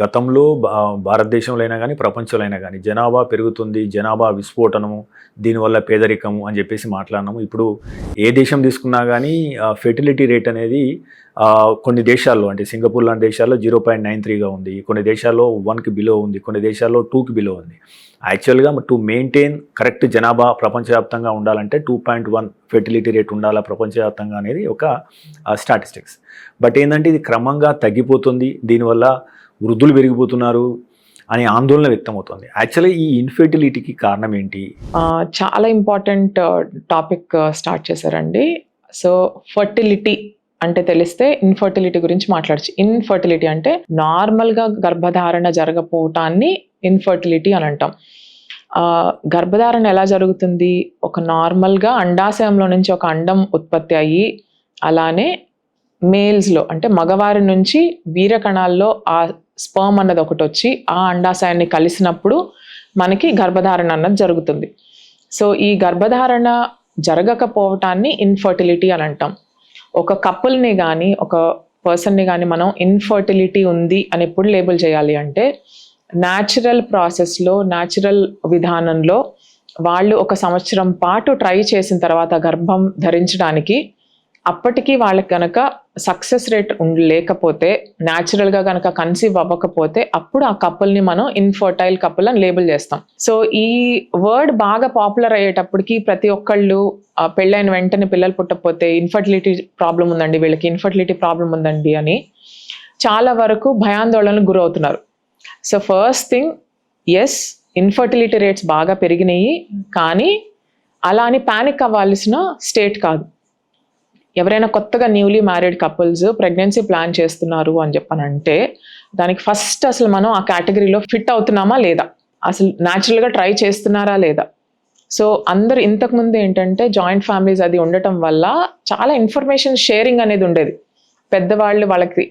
గతంలో భారతదేశంలో అయినా కానీ ప్రపంచంలో అయినా కానీ జనాభా పెరుగుతుంది, జనాభా విస్ఫోటనము, దీనివల్ల పేదరికము అని చెప్పేసి మాట్లాడినాము. ఇప్పుడు ఏ దేశం తీసుకున్నా కానీ ఫెర్టిలిటీ రేట్ అనేది కొన్ని దేశాల్లో అంటే సింగపూర్ లాంటి దేశాల్లో 0.93గా ఉంది, కొన్ని దేశాల్లో 1కి బిలో ఉంది, కొన్ని దేశాల్లో 2కి బిలో ఉంది. యాక్చువల్గా టు మెయింటైన్ కరెక్ట్ జనాభా ప్రపంచవ్యాప్తంగా ఉండాలంటే 2.1 ఫెర్టిలిటీ రేట్ ఉండాలా ప్రపంచవ్యాప్తంగా అనేది ఒక స్టాటిస్టిక్స్. బట్ ఏంటంటే ఇది క్రమంగా తగ్గిపోతుంది, దీనివల్ల వృద్ధులు పెరిగిపోతున్నారు అనే ఆందోళన వ్యక్తమవుతుంది. యాక్చువల్గా ఈ ఇన్ఫెర్టిలిటీకి కారణం ఏంటి? చాలా ఇంపార్టెంట్ టాపిక్ స్టార్ట్ చేశారండి. సో ఫర్టిలిటీ అంటే తెలిస్తే ఇన్ఫర్టిలిటీ గురించి మాట్లాడచ్చు. ఇన్ఫర్టిలిటీ అంటే నార్మల్గా గర్భధారణ జరగపోవటాన్ని ఇన్ఫర్టిలిటీ అని అంటాం. గర్భధారణ ఎలా జరుగుతుంది? ఒక నార్మల్గా అండాశయంలో నుంచి ఒక అండం ఉత్పత్తి అయ్యి, అలానే మేల్స్లో అంటే మగవారి నుంచి వీర్యకణాల్లో ఆ స్పర్మ్ అన్నది ఒకటి వచ్చి ఆ అండాశయాన్ని కలిసినప్పుడు మనకి గర్భధారణ అన్నది జరుగుతుంది. సో ఈ గర్భధారణ జరగకపోవటాన్ని ఇన్ఫర్టిలిటీ అని అంటాం. ఒక కపుల్ని కానీ ఒక పర్సన్ని కానీ మనం ఇన్ఫర్టిలిటీ ఉంది అని ఎప్పుడు లేబుల్ చేయాలి అంటే, న్యాచురల్ ప్రాసెస్లో న్యాచురల్ విధానంలో వాళ్ళు 1 సంవత్సరం పాటు ట్రై చేసిన తర్వాత గర్భం ధరించడానికి, అప్పటికి వాళ్ళకి కనుక సక్సెస్ రేట్ లేకపోతే, న్యాచురల్గా కనుక కన్సీవ్ అవ్వకపోతే, అప్పుడు ఆ కపుల్ని మనం ఇన్ఫర్టైల్ కపుల్ అని లేబుల్ చేస్తాం. సో ఈ వర్డ్ బాగా పాపులర్ అయ్యేటప్పటికి ప్రతి ఒక్కళ్ళు పెళ్ళైన వెంటనే పిల్లలు పుట్టకపోతే ఇన్ఫర్టిలిటీ ప్రాబ్లం ఉందండి, వీళ్ళకి ఇన్ఫర్టిలిటీ ప్రాబ్లం ఉందండి అని చాలా వరకు భయాందోళనకు గురవుతున్నారు. So first thing, as infertility rates బాగా పెరిగినాయి, కానీ అలా అని ప్యానిక్ అవ్వాల్సిన స్టేట్ కాదు. ఎవరైనా కొత్తగా newly married couples pregnancy plan చేస్తున్నారు అని చెప్పనంటే, దానికి ఫస్ట్ అసలు మనం ఆ కేటగిరీలో ఫిట్ అవుతున్నామా లేదా, అసలు న్యాచురల్గా ట్రై చేస్తున్నారా లేదా. సో అందరు ఇంతకుముందు ఏంటంటే జాయింట్ ఫ్యామిలీస్ అది ఉండటం వల్ల చాలా ఇన్ఫర్మేషన్ షేరింగ్ అనేది ఉండేది. పెద్దవాళ్ళు వాళ్ళకి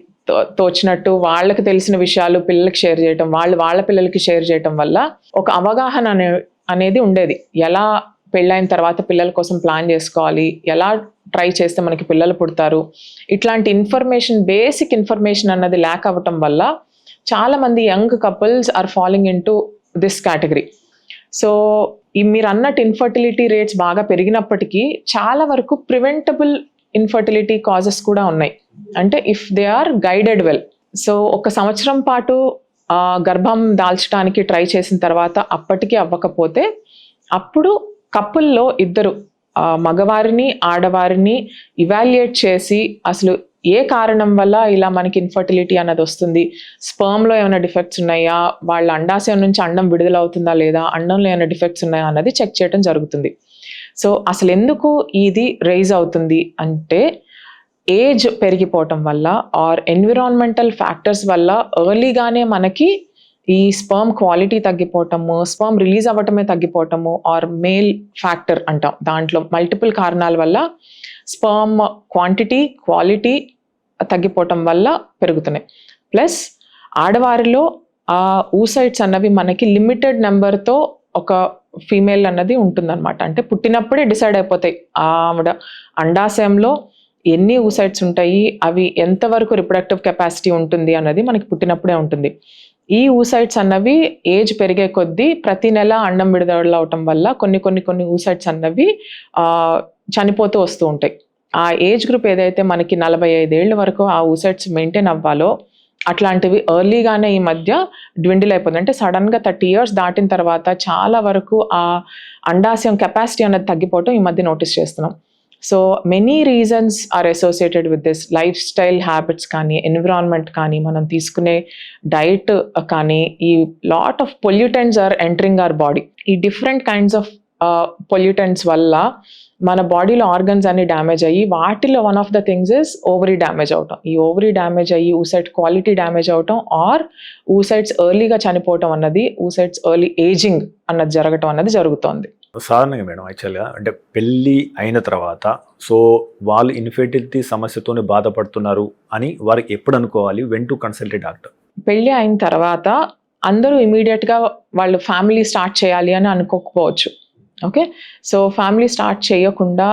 తోచినట్టు వాళ్ళకి తెలిసిన విషయాలు పిల్లలకి షేర్ చేయటం, వాళ్ళ పిల్లలకి షేర్ చేయటం వల్ల ఒక అవగాహన అనేది ఉండేది. ఎలా పెళ్ళైన తర్వాత పిల్లల కోసం ప్లాన్ చేసుకోవాలి, ఎలా ట్రై చేస్తే మనకి పిల్లలు పుడతారు, ఇట్లాంటి ఇన్ఫర్మేషన్, బేసిక్ ఇన్ఫర్మేషన్ అన్నది ల్యాక్ అవ్వటం వల్ల చాలామంది young couples are following in to this category. So మీరు అన్నట్టు ఇన్ఫర్టిలిటీ రేట్స్ బాగా పెరిగినప్పటికీ చాలా వరకు ప్రివెంటబుల్ ఇన్ఫర్టిలిటీ కాజెస్ కూడా ఉన్నాయి. అంటే if they are guided well. So 1 సంవత్సరం పాటు గర్భం దాల్చడానికి ట్రై చేసిన తర్వాత అప్పటికీ అవ్వకపోతే, అప్పుడు కపుల్లో ఇద్దరు మగవారిని ఆడవారిని ఇవాల్యుయేట్ చేసి అసలు ఏ కారణం వల్ల ఇలా మనకి ఇన్ఫర్టిలిటీ అన్నది వస్తుంది, స్పర్మ్లో ఏమైనా డిఫెక్ట్స్ ఉన్నాయా, వాళ్ళ అండాశయం నుంచి అండం విడుదలవుతుందా లేదా, అండంలో ఏమైనా డిఫెక్ట్స్ ఉన్నాయా అన్నది చెక్ చేయడం జరుగుతుంది. సో అసలు ఎందుకు ఇది రైజ్ అవుతుంది అంటే, ఏజ్ పెరిగిపోవటం వల్ల ఆర్ ఎన్విరాన్మెంటల్ ఫ్యాక్టర్స్ వల్ల ఎర్లీగానే మనకి ఈ స్పర్మ్ క్వాలిటీ తగ్గిపోవటము, స్పర్మ్ రిలీజ్ అవ్వటమే తగ్గిపోవటము, ఆర్ మేల్ ఫ్యాక్టర్ అంటాం, దాంట్లో మల్టిపుల్ కారణాల వల్ల స్పర్మ్ క్వాంటిటీ క్వాలిటీ తగ్గిపోవటం వల్ల పెరుగుతున్నాయి. ప్లస్ ఆడవారిలో ఆ ఊసైట్స్ అన్నవి మనకి లిమిటెడ్ నెంబర్తో ఒక ఫీమేల్ అన్నది ఉంటుందన్నమాట. అంటే పుట్టినప్పుడే డిసైడ్ అయిపోతాయి ఆవిడ అండాశయంలో ఎన్ని ఊసైట్స్ ఉంటాయి, అవి ఎంతవరకు రిప్రొడక్టివ్ కెపాసిటీ ఉంటుంది అన్నది మనకి పుట్టినప్పుడే ఉంటుంది. ఈ ఊసైట్స్ అన్నవి ఏజ్ పెరిగే కొద్దీ ప్రతి నెల అండం విడుదల అవటం వల్ల కొన్ని ఊసైట్స్ అన్నవి చనిపోతూ వస్తూ ఉంటాయి. ఆ ఏజ్ గ్రూప్ ఏదైతే మనకి 45 ఏళ్ళ వరకు ఆ ఊసైట్స్ మెయింటైన్ అవ్వాలో, అట్లాంటివి ఎర్లీగానే ఈ మధ్య డ్విండిల్ అయిపోతుంది. అంటే సడన్గా 30 years దాటిన తర్వాత చాలా వరకు ఆ అండాశయం కెపాసిటీ అనేది తగ్గిపోవటం ఈ మధ్య నోటీస్ చేస్తున్నాం. So many reasons are associated with this. Lifestyle habits కానీ, ఎన్విరాన్మెంట్ కానీ, మనం తీసుకునే డైట్ కానీ, ఈ lot of pollutants are entering our body. ఈ డిఫరెంట్ కైండ్స్ ఆఫ్ పొల్యూటెంట్స్ వల్ల మన బాడీలో ఆర్గన్స్ అన్ని డ్యామేజ్ అయ్యి, వాటిలో one of the things is ovary damage అవటం. ఈ ఓవరీ డ్యామేజ్ అయ్యి ఊసైట్ క్వాలిటీ డ్యామేజ్ అవటం, ఆర్ ఊసైట్స్ ఎర్లీగా చనిపోవటం అన్నది, ఊసైట్స్ ఎర్లీ ఏజింగ్ అన్నది జరగటం అన్నది జరుగుతోంది. సాధారణంగా మేడం యాక్చువల్గా అంటే పెళ్ళి అయిన తర్వాత సో వాళ్ళు ఇన్ఫెర్టిలిటీ సమస్యతోనే బాధపడుతున్నారు అని వారికి ఎప్పుడు అనుకోవాలి, when to consult a doctor? పెళ్ళి అయిన తర్వాత అందరూ ఇమీడియట్గా వాళ్ళు ఫ్యామిలీ స్టార్ట్ చేయాలి అని అనుకోకపోవచ్చు. ఓకే, సో ఫ్యామిలీ స్టార్ట్ చేయకుండా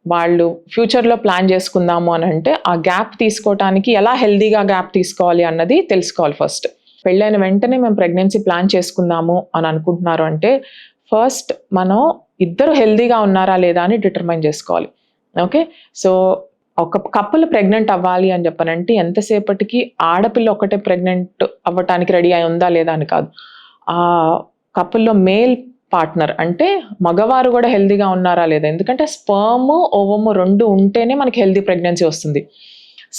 వాళ్ళు ఫ్యూచర్లో ప్లాన్ చేసుకుందాము అని అంటే, ఆ గ్యాప్ తీసుకోవటానికి ఎలా హెల్దీగా గ్యాప్ తీసుకోవాలి అన్నది తెలుసుకోవాలి ఫస్ట్. పెళ్ళైన వెంటనే మేము ప్రెగ్నెన్సీ ప్లాన్ చేసుకుందాము అని అనుకుంటున్నారు అంటే ఫస్ట్ మనం ఇద్దరు హెల్దీగా ఉన్నారా లేదా అని డిటర్మైన్ చేసుకోవాలి. ఓకే, సో ఒక కపుల్ ప్రెగ్నెంట్ అవ్వాలి అని చెప్పనంటే ఎంతసేపటికి ఆడపిల్ల ఒకటే ప్రెగ్నెంట్ అవ్వటానికి రెడీ అయి ఉందా లేదా అని కాదు, ఆ కపుల్లో మేల్ పార్ట్నర్ అంటే మగవారు కూడా హెల్దీగా ఉన్నారా లేదా. ఎందుకంటే స్పర్మ్ ఓవము రెండు ఉంటేనే మనకి హెల్దీ ప్రెగ్నెన్సీ వస్తుంది.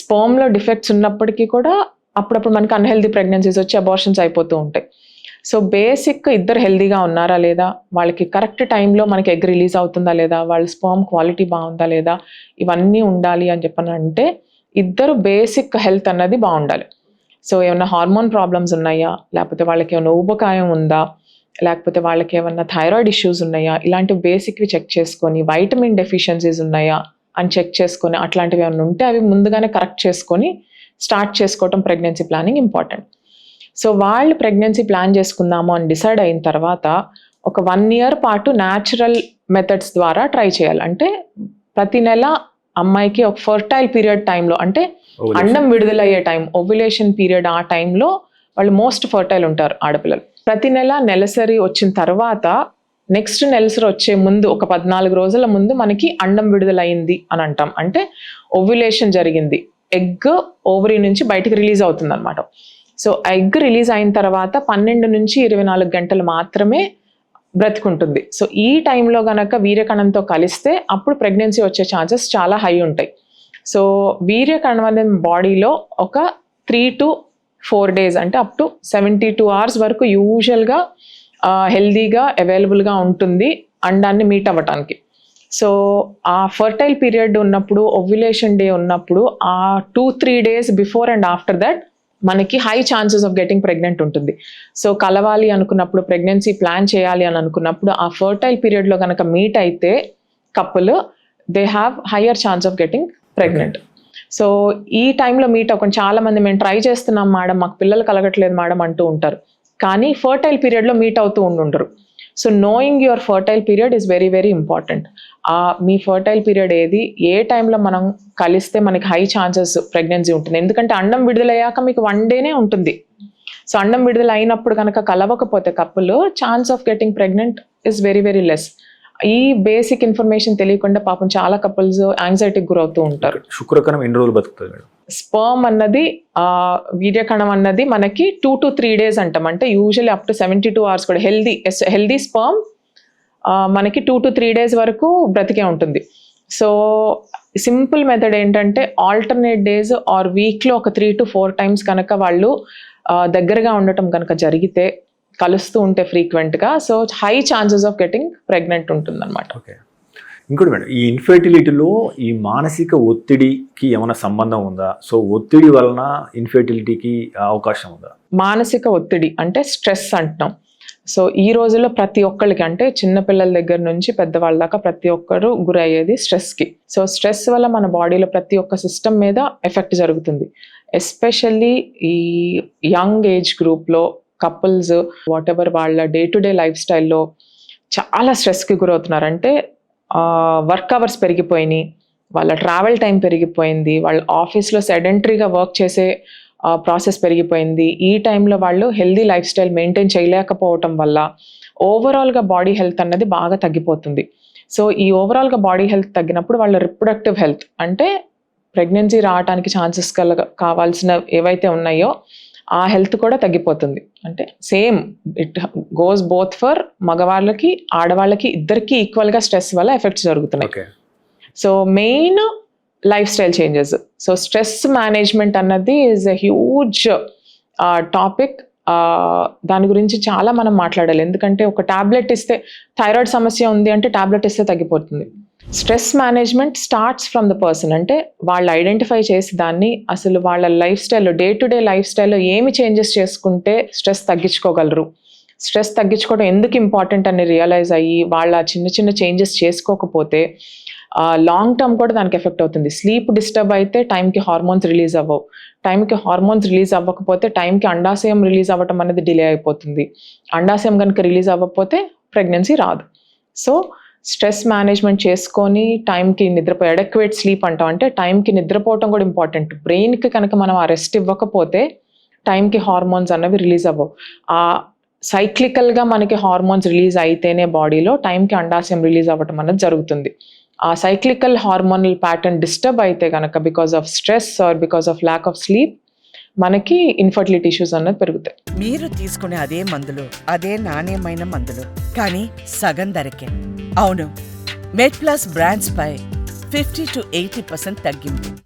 స్పర్మ్లో డిఫెక్ట్స్ ఉన్నప్పటికీ కూడా అప్పుడప్పుడు మనకి అన్హెల్దీ ప్రెగ్నెన్సీస్ వచ్చి అబార్షన్స్ అయిపోతూ ఉంటాయి. సో బేసిక్ ఇద్దరు హెల్దీగా ఉన్నారా లేదా, వాళ్ళకి కరెక్ట్ టైంలో మనకి ఎగ్ రిలీజ్ అవుతుందా లేదా, వాళ్ళ స్పర్మ్ క్వాలిటీ బాగుందా లేదా, ఇవన్నీ ఉండాలి అని చెప్పనంటే ఇద్దరు బేసిక్ హెల్త్ అన్నది బాగుండాలి. సో ఏమైనా హార్మోన్ ప్రాబ్లమ్స్ ఉన్నాయా, లేకపోతే వాళ్ళకి ఏమైనా ఊబకాయం ఉందా, లేకపోతే వాళ్ళకి ఏమైనా థైరాయిడ్ ఇష్యూస్ ఉన్నాయా, ఇలాంటి బేసిక్వి చెక్ చేసుకొని వైటమిన్ డెఫిషియన్సీస్ ఉన్నాయా అని చెక్ చేసుకొని అట్లాంటివి ఏమైనా ఉంటే అవి ముందుగానే కరెక్ట్ చేసుకొని స్టార్ట్ చేసుకోవటం ప్రెగ్నెన్సీ ప్లానింగ్ ఇంపార్టెంట్. సో వాళ్ళు ప్రెగ్నెన్సీ ప్లాన్ చేసుకుందాము అని డిసైడ్ అయిన తర్వాత ఒక 1 year పాటు న్యాచురల్ మెథడ్స్ ద్వారా ట్రై చేయాలి. అంటే ప్రతి నెల అమ్మాయికి ఒక ఫర్టైల్ పీరియడ్ టైంలో, అంటే అండం విడుదలయ్యే టైం, ఓవ్యులేషన్ పీరియడ్, ఆ టైంలో వాళ్ళు మోస్ట్ ఫర్టైల్ ఉంటారు ఆడపిల్లలు. ప్రతి నెల నెలసరి వచ్చిన తర్వాత నెక్స్ట్ నెలసరి వచ్చే ముందు ఒక 14 రోజుల ముందు మనకి అండం విడుదలైంది అని అంటాం. అంటే ఓవ్యులేషన్ జరిగింది, ఎగ్ ఓవరీ నుంచి బయటకు రిలీజ్ అవుతుంది అనమాట. సో ఎగ్ రిలీజ్ అయిన తర్వాత 12 నుంచి 24 గంటలు మాత్రమే బ్రతుకుంటుంది. సో ఈ టైంలో గనక వీర్యకణంతో కలిస్తే అప్పుడు ప్రెగ్నెన్సీ వచ్చే ఛాన్సెస్ చాలా హై ఉంటాయి. సో వీర్యకణం అనేది బాడీలో ఒక 3 to 4 days అంటే అప్ టు 72 hours వరకు యూజువల్గా హెల్దీగా అవైలబుల్గా ఉంటుంది అండాన్ని మీట్ అవ్వటానికి. సో ఆ ఫర్టైల్ పీరియడ్ ఉన్నప్పుడు, ఓవ్యులేషన్ డే ఉన్నప్పుడు ఆ 2-3 days before and after that మనకి high chances of getting pregnant ఉంటుంది. సో కలవాలి అనుకున్నప్పుడు, ప్రెగ్నెన్సీ ప్లాన్ చేయాలి అని అనుకున్నప్పుడు ఆ ఫర్టైల్ పీరియడ్లో కనుక మీట్ అయితే couple, they have higher chance of getting pregnant. So ఈ టైంలో మీట్ అవ్వకుండా చాలా మంది మేము ట్రై చేస్తున్నాం మేడం, మాకు పిల్లలు కలగట్లేదు మేడం అంటూ ఉంటారు, కానీ ఫర్టైల్ పీరియడ్లో మీట్ అవుతూ ఉండరు. So knowing your fertile period is very very important. Me fertile period ఏది, ఏ టైంలో మనం కలిస్తే మనకి హై ఛాన్సెస్ ప్రెగ్నెన్సీ ఉంటుంది. ఎందుకంటే అండం విడుదలయ్యాక మీకు 1 day ఉంటుంది. సో అండం విడుదల అయినప్పుడు కనుక కలవకపోతే కప్పులు, chance of getting pregnant is very very less. ఈ బేసిక్ ఇన్ఫర్మేషన్ తెలియకుండా పాపం చాలా కపుల్స్ యాంగ్జైటీకి గురవుతూ ఉంటారు. శుక్రకణం ఎన్ని రోజులు బతుకుతుంది మేడం? స్పర్మ్ అన్నది, వీర్యకణం అన్నది మనకి 2 to 3 days అంటాం. అంటే యూజువల్లీ అప్ టు 72 hours కూడా హెల్దీ స్పర్మ్ మనకి 2 to 3 days వరకు బ్రతికే ఉంటుంది. సో సింపుల్ మెథడ్ ఏంటంటే ఆల్టర్నేట్ డేస్ ఆర్ వీక్లో ఒక 3 to 4 times కనుక వాళ్ళు దగ్గరగా ఉండటం కనుక జరిగితే, కలుస్తూ ఉంటే ఫ్రీక్వెంట్గా, so high chances of getting pregnant ఉంటుంది అనమాట. ఓకే, ఇంకోటి మేడం, ఈ ఇన్ఫెర్టిలిటీలో ఈ మానసిక ఒత్తిడికి ఏమైనా సంబంధం ఉందా? సో ఒత్తిడి వలన ఇన్ఫెర్టిలిటీకి అవకాశం ఉందా? మానసిక ఒత్తిడి అంటే స్ట్రెస్ అంటున్నాం. సో ఈ రోజుల్లో ప్రతి ఒక్కరికి, అంటే చిన్నపిల్లల దగ్గర నుంచి పెద్దవాళ్ళ దాకా ప్రతి ఒక్కరు గురయ్యేది స్ట్రెస్కి. సో స్ట్రెస్ వల్ల మన బాడీలో ప్రతి ఒక్క సిస్టమ్ మీద ఎఫెక్ట్ జరుగుతుంది. ఎస్పెషల్లీ ఈ యంగ్ ఏజ్ గ్రూప్లో కపుల్స్ వాట్ ఎవర్ వాళ్ళ డే టు డే లైఫ్ స్టైల్లో చాలా స్ట్రెస్కి గురవుతున్నారు. అంటే వర్క్ అవర్స్ పెరిగిపోయినాయి, వాళ్ళ ట్రావెల్ టైం పెరిగిపోయింది, వాళ్ళ ఆఫీస్లో సెడెంటరీగా వర్క్ చేసే ప్రాసెస్ పెరిగిపోయింది. ఈ టైంలో వాళ్ళు హెల్దీ లైఫ్ స్టైల్ మెయింటైన్ చేయలేకపోవటం వల్ల ఓవరాల్గా బాడీ హెల్త్ అన్నది బాగా తగ్గిపోతుంది. సో ఈ ఓవరాల్గా బాడీ హెల్త్ తగ్గినప్పుడు వాళ్ళ రిప్రొడక్టివ్ హెల్త్, అంటే ప్రెగ్నెన్సీ రావడానికి ఛాన్సెస్ కావాల్సిన ఏవైతే ఉన్నాయో ఆ హెల్త్ కూడా తగ్గిపోతుంది. అంటే same it goes both for మగవాళ్ళకి ఆడవాళ్ళకి ఇద్దరికి ఈక్వల్గా స్ట్రెస్ వల్ల ఎఫెక్ట్స్ జరుగుతున్నాయి. So main life style changes. So stress management అన్నది ఈజ్ ఎ హ్యూజ్ టాపిక్. దాని గురించి చాలా మనం మాట్లాడాలి. ఎందుకంటే ఒక టాబ్లెట్ ఇస్తే, థైరాయిడ్ సమస్య ఉంది అంటే టాబ్లెట్ ఇస్తే తగ్గిపోతుంది. Stress management starts from the person. అంటే వాళ్ళు ఐడెంటిఫై చేసి దాన్ని అసలు వాళ్ళ లైఫ్ స్టైల్లో, డే టు డే లైఫ్ స్టైల్లో ఏమి చేంజెస్ చేసుకుంటే స్ట్రెస్ తగ్గించుకోగలరు, స్ట్రెస్ తగ్గించుకోవడం ఎందుకు ఇంపార్టెంట్ అని రియలైజ్ అయ్యి వాళ్ళ చిన్న చిన్న చేంజెస్ చేసుకోకపోతే లాంగ్ టర్మ్ కూడా దానికి ఎఫెక్ట్ అవుతుంది. స్లీప్ డిస్టర్బ్ అయితే టైంకి హార్మోన్స్ రిలీజ్ అవ్వవు, టైంకి హార్మోన్స్ రిలీజ్ అవ్వకపోతే టైంకి అండాశయం రిలీజ్ అవ్వటం అనేది డిలే అయిపోతుంది, అండాశయం కనుక రిలీజ్ అవ్వకపోతే ప్రెగ్నెన్సీ రాదు. సో స్ట్రెస్ మేనేజ్మెంట్ చేసుకొని టైంకి నిద్రపోయి, అడెక్వేట్ స్లీప్ అంటాం, అంటే టైంకి నిద్రపోవటం కూడా ఇంపార్టెంట్. బ్రెయిన్కి కనుక మనం ఆ రెస్ట్ ఇవ్వకపోతే టైంకి హార్మోన్స్ అన్నవి రిలీజ్ అవ్వవు. ఆ సైక్లికల్గా మనకి హార్మోన్స్ రిలీజ్ అయితేనే బాడీలో టైంకి అండాశయం రిలీజ్ అవ్వటం అన్నది జరుగుతుంది. ఆ సైక్లికల్ హార్మోనల్ ప్యాటర్న్ డిస్టర్బ్ అయితే కనుక because of stress or because of lack of sleep మనకి ఇన్ఫర్టిలిటీ ఇష్యూస్ అన్నది పెరుగుతాయి. మీరు తీసుకునే అదే మందులు, అదే నాణ్యమైన మందులు, కానీ సగం ధరకే. అవును, మెడ్ ప్లస్ బ్రాండ్స్ పై 50 to 80% తగ్గింపు.